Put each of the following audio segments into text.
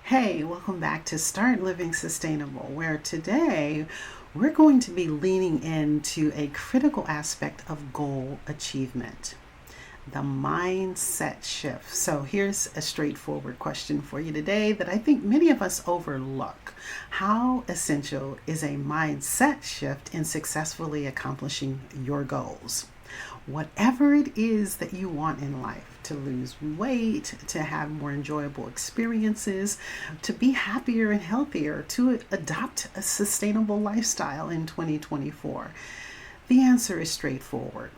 Hey, welcome back to Start Living Sustainable, where today we're going to be leaning into a critical aspect of goal achievement, the mindset shift. So, here's a straightforward question for you today that I think many of us overlook. How essential is a mindset shift in successfully accomplishing your goals? Whatever it is that you want in life, to lose weight, to have more enjoyable experiences, to be happier and healthier, to adopt a sustainable lifestyle in 2024. The answer is straightforward.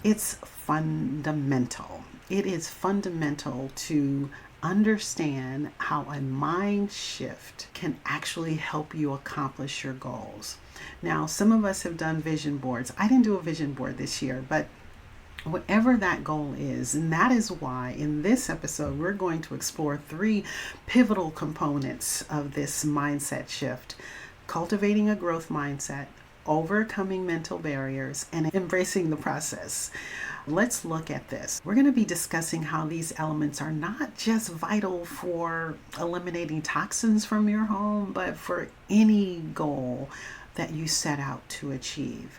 It's fundamental. It is fundamental to understand how a mind shift can actually help you accomplish your goals. Now, some of us have done vision boards. I didn't do a vision board this year, but whatever that goal is, and that is why in this episode we're going to explore three pivotal components of this mindset shift: cultivating a growth mindset, overcoming mental barriers, and embracing the process. Let's look at this. We're going to be discussing how these elements are not just vital for eliminating toxins from your home, but for any goal that you set out to achieve.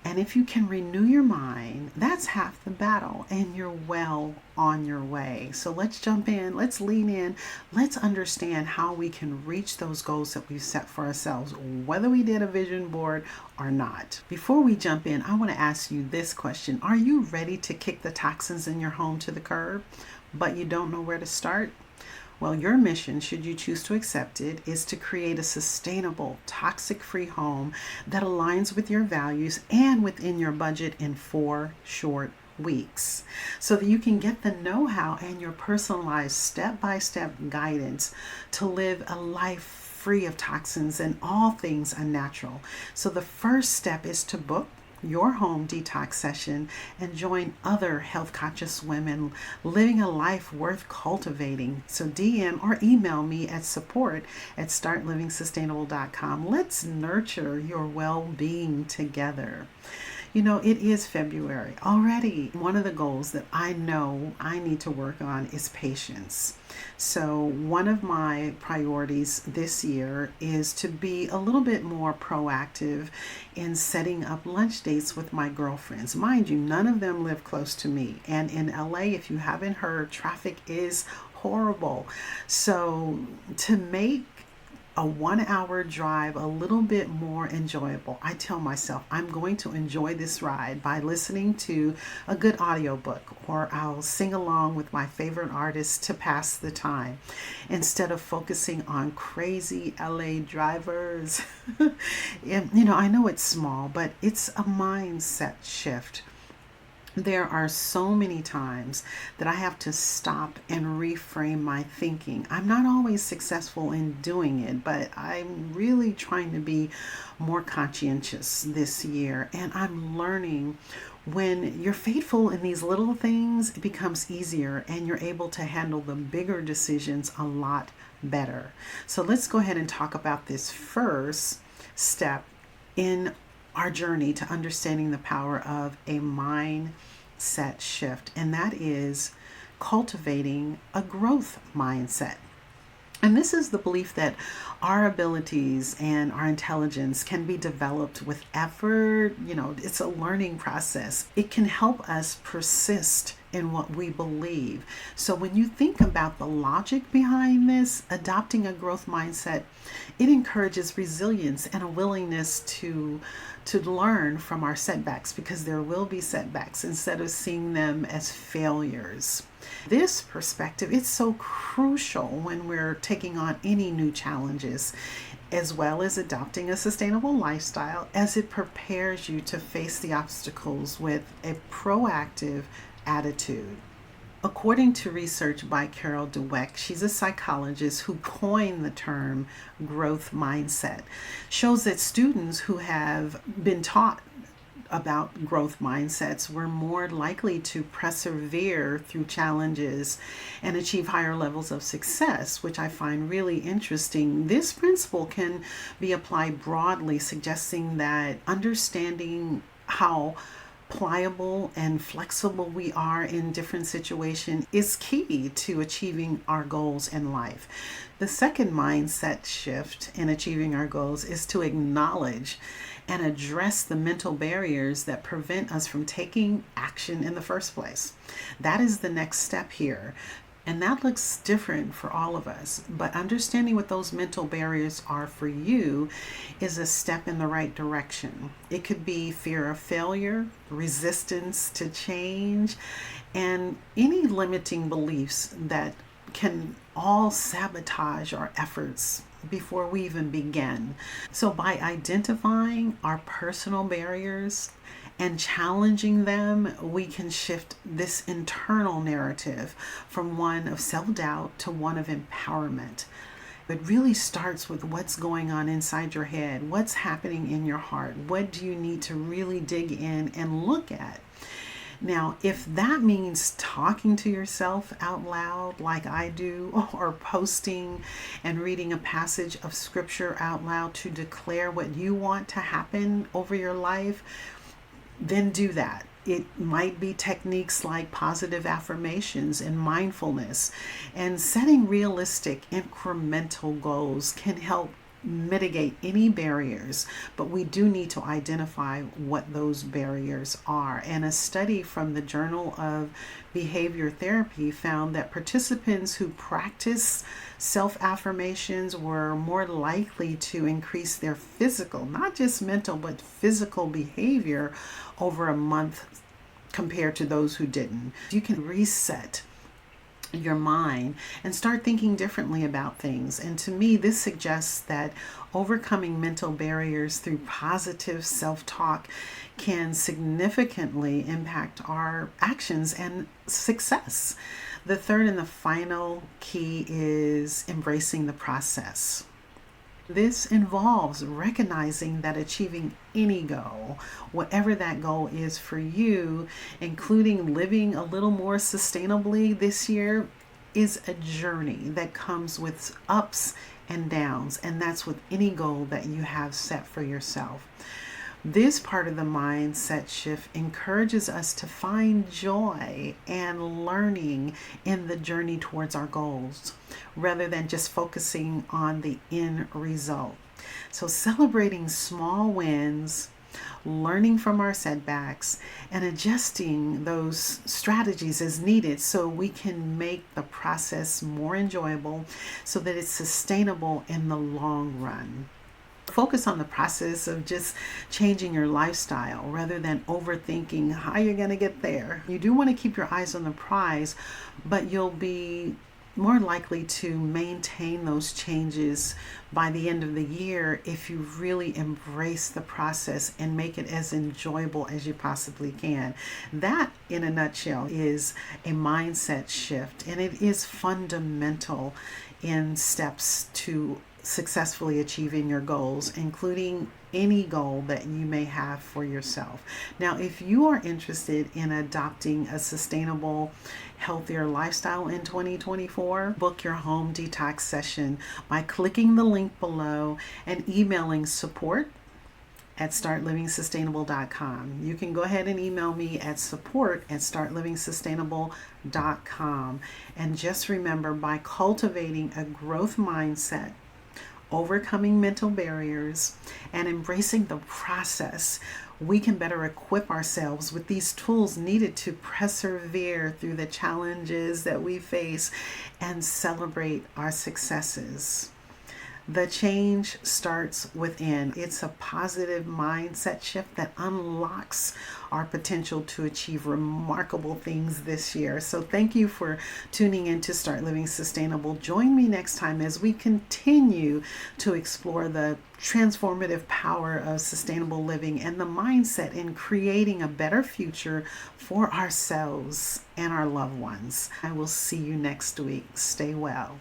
And if you can renew your mind, that's half the battle, and you're well on your way. So let's jump in, let's lean in, let's understand how we can reach those goals that we've set for ourselves, whether we did a vision board or not. Before we jump in, I want to ask you this question. Are you ready to kick the toxins in your home to the curb, but you don't know where to start? Well, your mission, should you choose to accept it, is to create a sustainable, toxic-free home that aligns with your values and within your budget in 4 short weeks, so that you can get the know-how and your personalized step-by-step guidance to live a life free of toxins and all things unnatural. So the first step is to book your home detox session and join other health conscious women living a life worth cultivating. So DM or email me at support@startlivingsustainable.com. Let's nurture your well-being together. You know, it is February already. One of the goals that I know I need to work on is patience. So one of my priorities this year is to be a little bit more proactive in setting up lunch dates with my girlfriends. Mind you, none of them live close to me. And in LA, if you haven't heard, traffic is horrible. So to make a 1 hour drive a little bit more enjoyable, I tell myself I'm going to enjoy this ride by listening to a good audiobook, or I'll sing along with my favorite artist to pass the time instead of focusing on crazy LA drivers. And, I know it's small, but it's a mindset shift. There are so many times that I have to stop and reframe my thinking. I'm not always successful in doing it, but I'm really trying to be more conscientious this year. And I'm learning when you're faithful in these little things, it becomes easier and you're able to handle the bigger decisions a lot better. So let's go ahead and talk about this first step in our journey to understanding the power of a mindset shift, and that is cultivating a growth mindset. And this is the belief that our abilities and our intelligence can be developed with effort. It's a learning process. It can help us persist in what we believe. So when you think about the logic behind this, adopting a growth mindset, it encourages resilience and a willingness to learn from our setbacks, because there will be setbacks, instead of seeing them as failures. This perspective, it's so crucial when we're taking on any new challenges, as well as adopting a sustainable lifestyle, as it prepares you to face the obstacles with a proactive attitude. According to research by Carol Dweck, she's a psychologist who coined the term growth mindset, shows that students who have been taught about growth mindsets were more likely to persevere through challenges and achieve higher levels of success, which I find really interesting. This principle can be applied broadly, suggesting that understanding how pliable and flexible we are in different situations is key to achieving our goals in life. The second mindset shift in achieving our goals is to acknowledge and address the mental barriers that prevent us from taking action in the first place. That is the next step here. And that looks different for all of us. But understanding what those mental barriers are for you is a step in the right direction. It could be fear of failure, resistance to change, and any limiting beliefs that can all sabotage our efforts before we even begin. So, by identifying our personal barriers and challenging them, we can shift this internal narrative from one of self-doubt to one of empowerment. It really starts with what's going on inside your head, what's happening in your heart, what do you need to really dig in and look at. Now, if that means talking to yourself out loud like I do, or posting and reading a passage of scripture out loud to declare what you want to happen over your life, then do that. It might be techniques like positive affirmations and mindfulness, and setting realistic incremental goals can help mitigate any barriers, but we do need to identify what those barriers are. And a study from the Journal of Behavior Therapy found that participants who practice self-affirmations were more likely to increase their physical, not just mental, but physical behavior over a month compared to those who didn't. You can reset your mind and start thinking differently about things. And to me, this suggests that overcoming mental barriers through positive self-talk can significantly impact our actions and success. The third and the final key is embracing the process. This involves recognizing that achieving any goal, whatever that goal is for you, including living a little more sustainably this year, is a journey that comes with ups and downs, and that's with any goal that you have set for yourself. This part of the mindset shift encourages us to find joy and learning in the journey towards our goals, rather than just focusing on the end result. So, celebrating small wins, learning from our setbacks, and adjusting those strategies as needed so we can make the process more enjoyable so that it's sustainable in the long run. Focus on the process of just changing your lifestyle rather than overthinking how you're going to get there. You do want to keep your eyes on the prize, but you'll be more likely to maintain those changes by the end of the year if you really embrace the process and make it as enjoyable as you possibly can. That, in a nutshell, is a mindset shift, and it is fundamental in steps to successfully achieving your goals, including any goal that you may have for yourself. Now, if you are interested in adopting a sustainable, healthier lifestyle in 2024, book your home detox session by clicking the link below and emailing support@startlivingsustainable.com. You can go ahead and email me at support@startlivingsustainable.com. And just remember, by cultivating a growth mindset, overcoming mental barriers, and embracing the process, we can better equip ourselves with these tools needed to persevere through the challenges that we face and celebrate our successes. The change starts within. It's a positive mindset shift that unlocks our potential to achieve remarkable things this year. So thank you for tuning in to Start Living Sustainable. Join me next time as we continue to explore the transformative power of sustainable living and the mindset in creating a better future for ourselves and our loved ones. I will see you next week. Stay well.